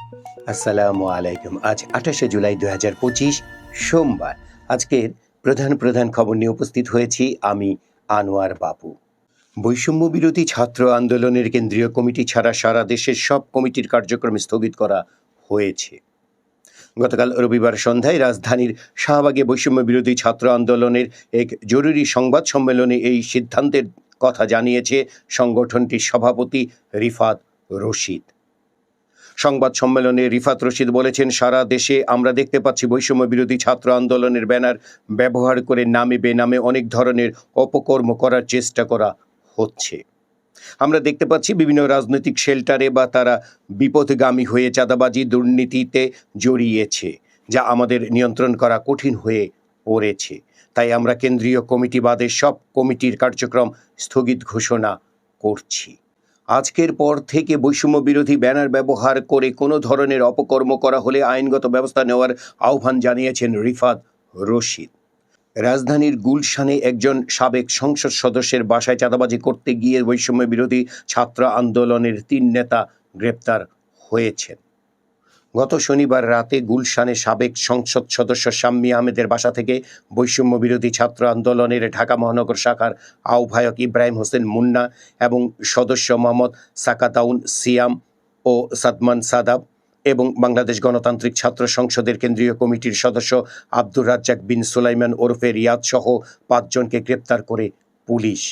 আসসালামু আলাইকুম। আজ ২৮শে জুলাই ২০২৫ সোমবার। আজকের প্রধান প্রধান খবর নিয়ে উপস্থিত হয়েছি আমি আনোয়ার বাবু। বৈষম্য বিরোধী ছাত্র আন্দোলনের কেন্দ্রীয় কমিটি ছাড়া সারা দেশের সব কমিটির কার্যক্রম স্থগিত করা হয়েছে। গতকাল রবিবার সন্ধ্যায় রাজধানীর শাহবাগে বৈষম্য বিরোধী ছাত্র আন্দোলনের এক জরুরি সংবাদ সম্মেলনে এই সিদ্ধান্তের কথা জানিয়েছে সংগঠনটির সভাপতি রিফাত রশিদ। সংবাদ সম্মেলনে রিফাত রশিদ বলেছেন, সারা দেশে আমরা দেখতে পাচ্ছি বৈষম্য বিরোধী ছাত্র আন্দোলনের ব্যানার ব্যবহার করে নামে বেনামে অনেক ধরনের অপকর্ম করার চেষ্টা করা হচ্ছে। আমরা দেখতে পাচ্ছি বিভিন্ন রাজনৈতিক শেল্টারে বা তারা বিপথগামী হয়ে চাঁদাবাজি দুর্নীতিতে জড়িয়েছে, যা আমাদের নিয়ন্ত্রণ করা কঠিন হয়ে পড়েছে। তাই আমরা কেন্দ্রীয় কমিটি বাদে সব কমিটির কার্যক্রম স্থগিত ঘোষণা করছি। আজকের পর থেকে বৈষম্য বিরোধী ব্যানার ব্যবহার করে কোনো ধরনের অপকর্ম করা হলে আইনগত ব্যবস্থা নেওয়ার আহ্বান জানিয়েছেন রিফাত রশিদ। রাজধানীর গুলশানে একজন সাবেক সংসদ সদস্যের বাসায় চাঁদাবাজি করতে গিয়ে বৈষম্য বিরোধী ছাত্র আন্দোলনের ৩ নেতা গ্রেপ্তার হয়েছেন। গত শনিবার রাতে গুলশানে সাবেক সংসদ সদস্য শাম্মী আহমেদের বাসা থেকে বৈষম্য বিরোধী ছাত্র আন্দোলনের ঢাকা মহানগর শাখার আহ্বায়ক ইব্রাহিম হোসেন মুন্না এবং সদস্য মোহাম্মদ সাকাতাউন সিয়াম ও সাদমান সাদাব এবং বাংলাদেশ গণতান্ত্রিক ছাত্র সংসদের কেন্দ্রীয় কমিটির সদস্য আব্দুর রাজ্জাক বিন সুলাইমান ওরফে রিয়াদ সহ ৫ জনকে গ্রেপ্তার করে পুলিশ।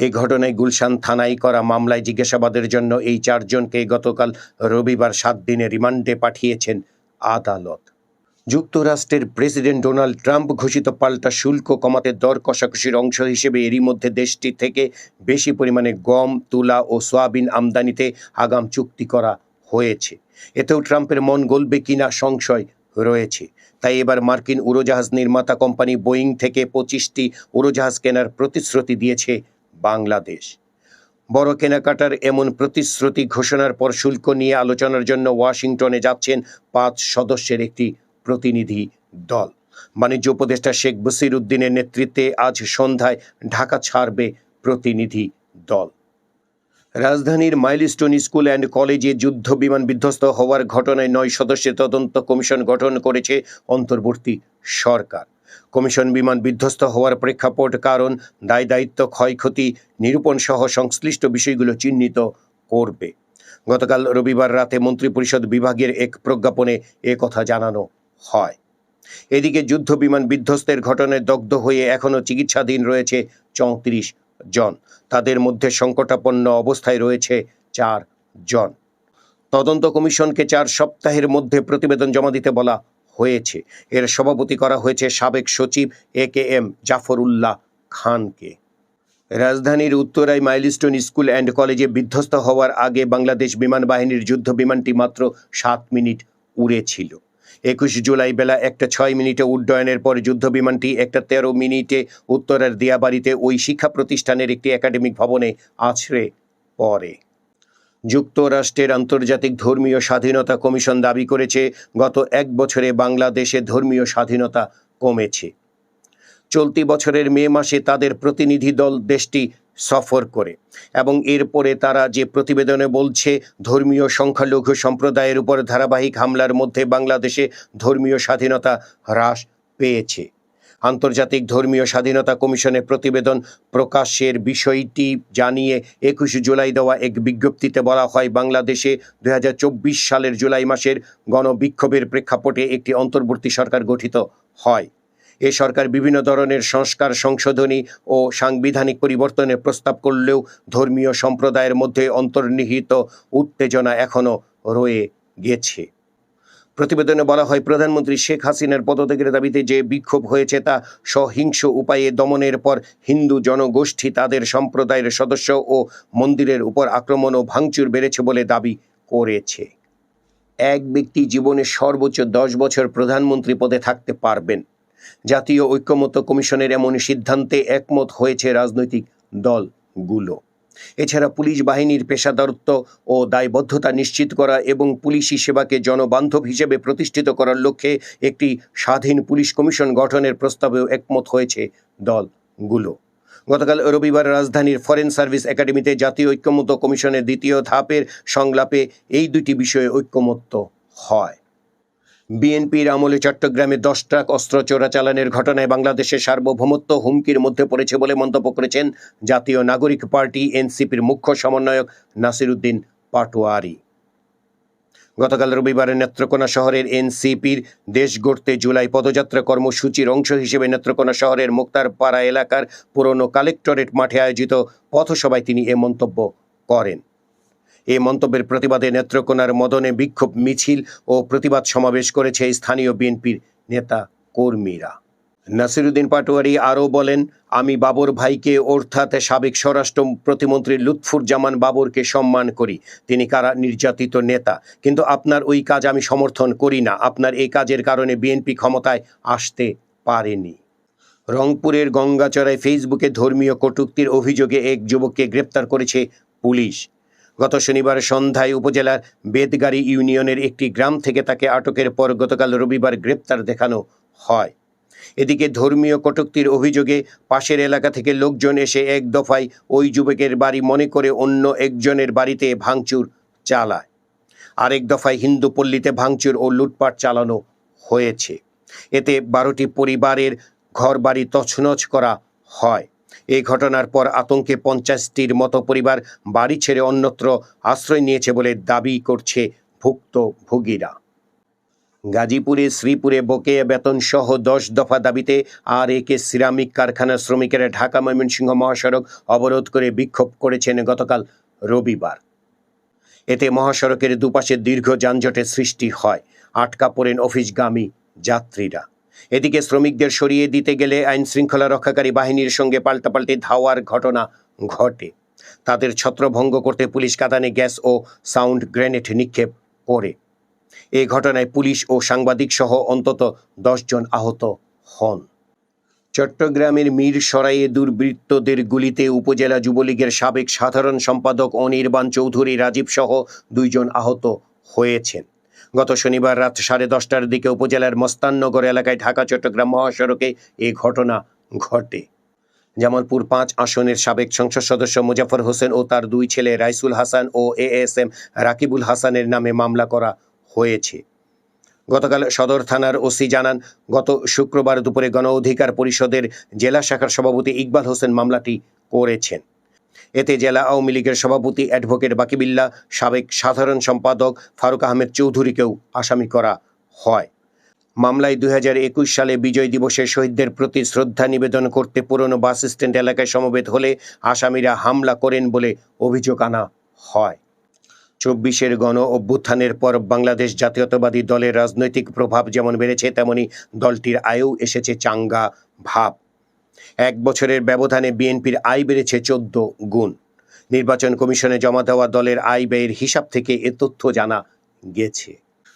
এই ঘটনায় গুলশান থানায় করা মামলায় জিজ্ঞাসাবাদের জন্য এই ৪ জনকে গতকাল রবিবার ৭ দিনের রিমান্ডে পাঠিয়েছেন আদালত। যুক্তরাষ্ট্রের প্রেসিডেন্ট ডোনাল্ড ট্রাম্প ঘোষিত পাল্টা শুল্ক কমাতে দর কষাকষির অংশ হিসেবে এরই মধ্যে দেশটি থেকে বেশি পরিমাণে গম, তুলা ও সয়াবিন আমদানিতে আগাম চুক্তি করা হয়েছে। এতেও ট্রাম্পের মন গলবে কিনা সংশয় রয়েছে। তাই এবার মার্কিন উড়োজাহাজ নির্মাতা কোম্পানি বোয়িং থেকে ২৫টি উড়োজাহাজ কেনার প্রতিশ্রুতি দিয়েছে বাংলাদেশ। বড় কেনাকাটার এমন প্রতিশ্রুতি ঘোষণার পর শুল্ক নিয়ে আলোচনার জন্য ওয়াশিংটনে যাচ্ছেন ৫ সদস্যের একটি প্রতিনিধি দল। বাণিজ্য উপদেষ্টা শেখ বসির উদ্দিনের নেতৃত্বে আজ সন্ধ্যায় ঢাকা ছাড়বে প্রতিনিধি দল। রাজধানীর মাইলস্টোন স্কুল অ্যান্ড কলেজে যুদ্ধ বিমান বিধ্বস্ত হওয়ার ঘটনায় ৯ সদস্যের তদন্ত কমিশন গঠন করেছে অন্তর্বর্তী সরকার। কমিশন বিমান বিধ্বস্ত হওয়ার প্রেক্ষাপট, কারণ, দায় দায়িত্ব, ক্ষয়ক্ষতি নিরূপণ সহ সংশ্লিষ্ট বিষয়গুলো চিহ্নিত করবে। গতকাল রবিবার রাতে মন্ত্রিপরিষদ বিভাগের এক প্রজ্ঞাপনে কথা জানানো হয়। এদিকে যুদ্ধ বিমান বিধ্বস্তের ঘটনায় দগ্ধ হয়ে এখনও চিকিৎসাধীন রয়েছে ৩৪ জন। তাদের মধ্যে সংকটাপন্ন অবস্থায় রয়েছে ৪ জন। তদন্ত কমিশনকে ৪ সপ্তাহের মধ্যে প্রতিবেদন জমা দিতে বলা হয়েছে। এর সভাপতি করা হয়েছে সাবেক সচিব AKM জাফর উল্লাহ খানকে। রাজধানীর উত্তরায় মাইলস্টোন স্কুল অ্যান্ড কলেজে বিধ্বস্ত হওয়ার আগে বাংলাদেশ বিমান বাহিনীর যুদ্ধ বিমানটি মাত্র ৭ মিনিট উড়েছিল। ২১ জুলাই বেলা ১:০৬ উড্ডয়নের পর যুদ্ধ বিমানটি ১:১৩ উত্তরার দিয়াবাড়িতে ওই শিক্ষা প্রতিষ্ঠানের একটি একাডেমিক ভবনে আছড়ে পড়ে। যুক্তরাষ্ট্রের আন্তর্জাতিক ধর্মীয় স্বাধীনতা কমিশন দাবি করেছে, গত ১ বছরে বাংলাদেশে ধর্মীয় স্বাধীনতা কমেছে। চলতি বছরের মে মাসে তাদের প্রতিনিধি দল দেশটি সফর করে এবং এরপরে তারা যে প্রতিবেদনে বলছে, ধর্মীয় সংখ্যালঘু সম্প্রদায়ের উপর ধারাবাহিক হামলার মধ্যে বাংলাদেশে ধর্মীয় স্বাধীনতা হ্রাস পেয়েছে। আন্তর্জাতিক ধর্মীয় স্বাধীনতা কমিশনের প্রতিবেদন প্রকাশের বিষয়টি জানিয়ে ২১ জুলাই দেওয়া এক বিজ্ঞপ্তিতে বলা হয়, বাংলাদেশে ২০২৪ সালের জুলাই মাসের গণবিক্ষোভের প্রেক্ষাপটে একটি অন্তর্বর্তী সরকার গঠিত হয়। এ সরকার বিভিন্ন ধরনের সংস্কার, সংশোধনী ও সাংবিধানিক পরিবর্তনের প্রস্তাব করলেও ধর্মীয় সম্প্রদায়ের মধ্যে অন্তর্নিহিত উত্তেজনা এখনও রয়ে গেছে। প্রতিবেদনে বলা হয়, প্রধানমন্ত্রী শেখ হাসিনার পদত্যাগের দাবিতে যে বিক্ষোভ হয়েছে তা সহিংস উপায়ে দমনের পর হিন্দু জনগোষ্ঠী, তাদের সম্প্রদায়ের সদস্য ও মন্দিরের উপর আক্রমণ ও ভাঙচুর বেড়েছে বলে দাবি করেছে। এক ব্যক্তি জীবনে সর্বোচ্চ ১০ বছর প্রধানমন্ত্রী পদে থাকতে পারবেন। জাতীয় ঐক্যমত্য কমিশনের এমন সিদ্ধান্তে একমত হয়েছে রাজনৈতিক দলগুলো। এছাড়া পুলিশ বাহিনীর পেশাদারত্ব ও দায়বদ্ধতা নিশ্চিত করা এবং পুলিশি সেবাকে জনবান্ধব হিসেবে প্রতিষ্ঠিত করার লক্ষ্যে একটি স্বাধীন পুলিশ কমিশন গঠনের প্রস্তাবেও একমত হয়েছে দলগুলো। গতকাল রবিবার রাজধানীর ফরেন সার্ভিস একাডেমিতে জাতীয় ঐক্যমত্য কমিশনের দ্বিতীয় ধাপের সংলাপে এই দুটি বিষয়ে ঐক্যমত্য হয়। বিএনপির আমলে চট্টগ্রামে 10 ট্রাক অস্ত্র চোরাচালানের ঘটনায় বাংলাদেশের সার্বভৌমত্ব হুমকির মধ্যে পড়েছে বলে মন্তব্য করেছেন জাতীয় নাগরিক পার্টি এনসিপির মুখ্য সমন্বয়ক নাসির উদ্দিন পাটোয়ারি। গতকাল রবিবার নেত্রকোনা শহরের এনসিপির দেশ গড়তে জুলাই পদযাত্রা কর্মসূচির অংশ হিসেবে নেত্রকোনা শহরের মুক্তারপাড়া এলাকার পুরনো কালেক্টরেট মাঠে আয়োজিত পথসভায় তিনি এ মন্তব্য করেন। এই মন্তব্যের প্রতিবাদে নেত্রকোনার মদনে বিক্ষোভ মিছিল ও প্রতিবাদ সমাবেশ করেছে স্থানীয় বিএনপির নেতা কর্মীরা। নাসিরুদ্দিন পাটোয়ারি আরও বলেন, আমি বাবর ভাইকে অর্থাৎ সাবেক স্বরাষ্ট্র প্রতিমন্ত্রী লুৎফুর জামান বাবরকে সম্মান করি। তিনি কারা নির্যাতিত নেতা, কিন্তু আপনার ওই কাজ আমি সমর্থন করি না। আপনার এই কাজের কারণে বিএনপি ক্ষমতায় আসতে পারেনি। রংপুরের গঙ্গাচড়ায় ফেসবুকে ধর্মীয় কটূক্তির অভিযোগে এক যুবককে গ্রেপ্তার করেছে পুলিশ। গত শনিবার সন্ধ্যায় উপজেলার বেদগাড়ি ইউনিয়নের একটি গ্রাম থেকে তাকে আটকের পর গতকাল রবিবার গ্রেপ্তার দেখানো হয়। এদিকে ধর্মীয় কটূক্তির অভিযোগে পাশের এলাকা থেকে লোকজন এসে এক দফায় ওই যুবকের বাড়ি মনে করে অন্য একজনের বাড়িতে ভাঙচুর চালায়। আরেক দফায় হিন্দু পল্লীতে ভাঙচুর ও লুটপাট চালানো হয়েছে। এতে 12টি পরিবারের ঘরবাড়ি তছনছ করা হয়। এই ঘটনার পর আতঙ্কে 50টির মতো পরিবার বাড়ি ছেড়ে অন্যত্র আশ্রয় নিয়েছে বলে দাবি করছে ভুক্তভোগীরা। গাজীপুরে শ্রীপুরে বকেয়া বেতন সহ 10 দফা দাবিতে আর.এ.কে সিরামিক কারখানার শ্রমিকেরা ঢাকা ময়মনসিংহ মহাসড়ক অবরোধ করে বিক্ষোভ করেছেন গতকাল রবিবার। এতে মহাসড়কের দুপাশে দীর্ঘ যানজটের সৃষ্টি হয়। আটকা পড়েন অফিসগামী যাত্রীরা। এদিকে শ্রমিকদের সরিয়ে দিতে গেলে আইন শৃঙ্খলা রক্ষাকারী বাহিনীর সঙ্গে পাল্টাপাল্টি ধাওয়ার ঘটনা ঘটে। তাদের ছত্রভঙ্গ করতে পুলিশ কাঁদানে গ্যাস ও সাউন্ড গ্রেনেড নিক্ষেপ করে। এই ঘটনায় পুলিশ ও সাংবাদিক সহ অন্তত 10 জন আহত হন। চট্টগ্রামের মিরসরাইয়ে দুর্বৃত্তদের গুলিতে উপজেলা যুবলীগের সাবেক সাধারণ সম্পাদক অনির্বাণ চৌধুরী রাজীব সহ 2 জন আহত হয়েছেন। গত শনিবার রাত 10:30টার দিকে উপজেলার মস্তাননগর এলাকায় ঢাকা চট্টগ্রাম মহাসড়কে এ ঘটনা ঘটে। জামালপুর 5 আসনের সাবেক সংসদ সদস্য মুজাফর হোসেন ও তার 2 ছেলে রাইসুল হাসান ও এএসএম রাকিবুল হাসানের নামে মামলা করা হয়েছে। গতকাল সদর থানার ওসি জানান, গত শুক্রবার দুপুরে গণ অধিকার পরিষদের জেলা শাখার সভাপতি ইকবাল হোসেন মামলাটি করেছেন। এতে জেলা আওয়ামী লীগের সভাপতি অ্যাডভোকেট বাকিবিল্লাহ, সাবেক সাধারণ সম্পাদক ফারুক আহমেদ চৌধুরীকেও আসামি করা হয়। মামলায় 2021 সালে বিজয় দিবসে শহীদদের প্রতি শ্রদ্ধা নিবেদন করতে পুরনো বাস স্ট্যান্ড এলাকায় সমবেত হলে আসামিরা হামলা করেন বলে অভিযোগ আনা হয়। 24-এর গণ অভ্যুত্থানের পর বাংলাদেশ জাতীয়তাবাদী দলের রাজনৈতিক প্রভাব যেমন বেড়েছে, তেমনি দলটির আয়ও এসেছে চাঙ্গা ভাব। 1 বছরের ব্যবধানে বিএনপির আয় বেড়েছে 14 গুণ। নির্বাচন কমিশনে জমা দেওয়া দলের আয় ব্যয়ের হিসাব থেকে এ তথ্য জানা গেছে।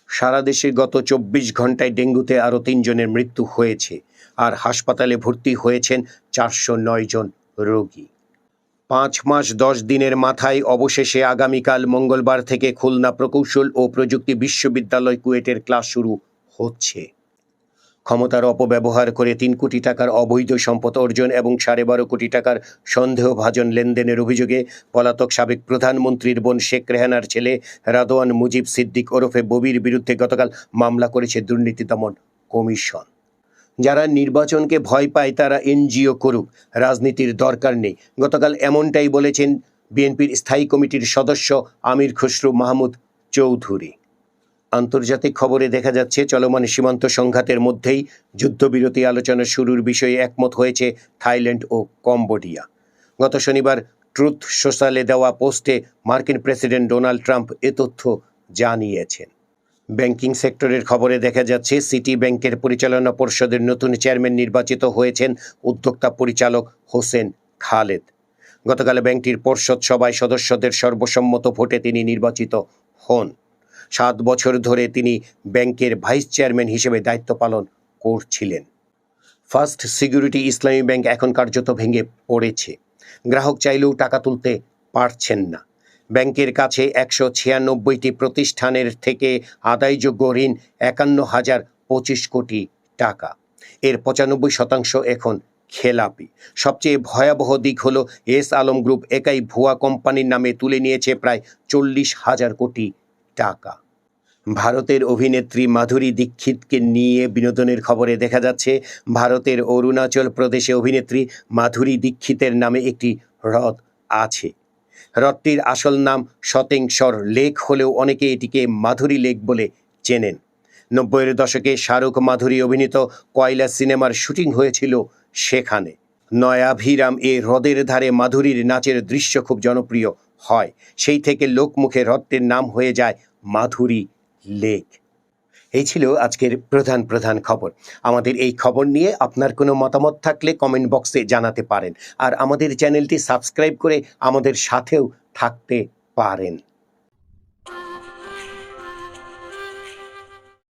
সারা দেশে গত 24 ঘন্টায় ডেঙ্গুতে আরও 3 জনের মৃত্যু হয়েছে, আর হাসপাতালে ভর্তি হয়েছেন 409 জন রোগী। 5 মাস 10 দিনের মাথায় অবশেষে আগামীকাল মঙ্গলবার থেকে খুলনা প্রকৌশল ও প্রযুক্তি বিশ্ববিদ্যালয় কুয়েটের ক্লাস শুরু হচ্ছে। ক্ষমতার অপব্যবহার করে 3 কোটি টাকার অবৈধ সম্পদ অর্জন এবং 12.5 কোটি টাকার সন্দেহভাজন লেনদেনের অভিযোগে পলাতক সাবেক প্রধানমন্ত্রীর বোন শেখ রেহানার ছেলে রাদওয়ান মুজিব সিদ্দিক ওরফে ববির বিরুদ্ধে গতকাল মামলা করেছে দুর্নীতি দমন কমিশন। যারা নির্বাচনকে ভয় পায় তারা এনজিও করুক, রাজনীতির দরকার নেই। গতকাল এমনটাই বলেছেন বিএনপির স্থায়ী কমিটির সদস্য আমির খসরু মাহমুদ চৌধুরী। আন্তর্জাতিক খবরে দেখা যাচ্ছে, চলমান সীমান্ত সংঘাতের মধ্যেই যুদ্ধবিরতি আলোচনা শুরুর বিষয়ে একমত হয়েছে থাইল্যান্ড ও কম্বোডিয়া। গত শনিবার ট্রুথ সোশ্যালে দেওয়া পোস্টে মার্কিন প্রেসিডেন্ট ডোনাল্ড ট্রাম্প এ তথ্য জানিয়েছেন। ব্যাংকিং সেক্টরের খবরে দেখা যাচ্ছে, সিটি ব্যাংকের পরিচালনা পর্ষদের নতুন চেয়ারম্যান নির্বাচিত হয়েছেন উদ্যোক্তা পরিচালক হোসেন খালেদ। গতকাল ব্যাংকটির পর্ষদ সভায় সদস্যদের সর্বসম্মত ভোটে তিনি নির্বাচিত হন। 7 বছর ধরে তিনি ব্যাংকের ভাইস চেয়ারম্যান হিসেবে দায়িত্ব পালন করছিলেন। ফার্স্ট সিকিউরিটি ইসলামী ব্যাংক এখন কার্যত ভেঙে পড়েছে। গ্রাহক চাইলেও টাকা তুলতে পারছেন না। ব্যাংকের কাছে 196টি প্রতিষ্ঠানের থেকে আদায়যোগ্য ঋণ 51,025 কোটি টাকা। এর 95% এখন খেলাপি। সবচেয়ে ভয়াবহ দিক হলো এস আলম গ্রুপ একাই ভুয়া কোম্পানির নামে তুলে নিয়েছে প্রায় 40,000 কোটি টাকা। ভারতের অভিনেত্রী মাধুরী দীক্ষিতকে নিয়ে বিনোদনের খবরে দেখা যাচ্ছে ভারতের অরুণাচল প্রদেশে অভিনেত্রী মাধুরী দীক্ষিতের নামে একটি হ্রদ আছে। হ্রদটির আসল নাম সতেংশ্বর লেক হলেও অনেকে এটিকে মাধুরী লেক বলে চেনেন। ৯০-এর দশকে শাহরুখ মাধুরী অভিনীত কয়লা সিনেমার শুটিং হয়েছিল সেখানে। নয়াভিরাম এ হ্রদের ধারে মাধুরীর নাচের দৃশ্য খুব জনপ্রিয় হয়, সেই থেকে লোকমুখে হ্রদটির নাম হয়ে যায় মাধুরী লেক। এই ছিল আজকের প্রধান প্রধান খবর। আমাদের এই খবর নিয়ে আপনার কোনো মতামত থাকলে কমেন্ট বক্সে জানাতে পারেন, আর আমাদের চ্যানেলটি সাবস্ক্রাইব করে আমাদের সাথেও থাকতে পারেন।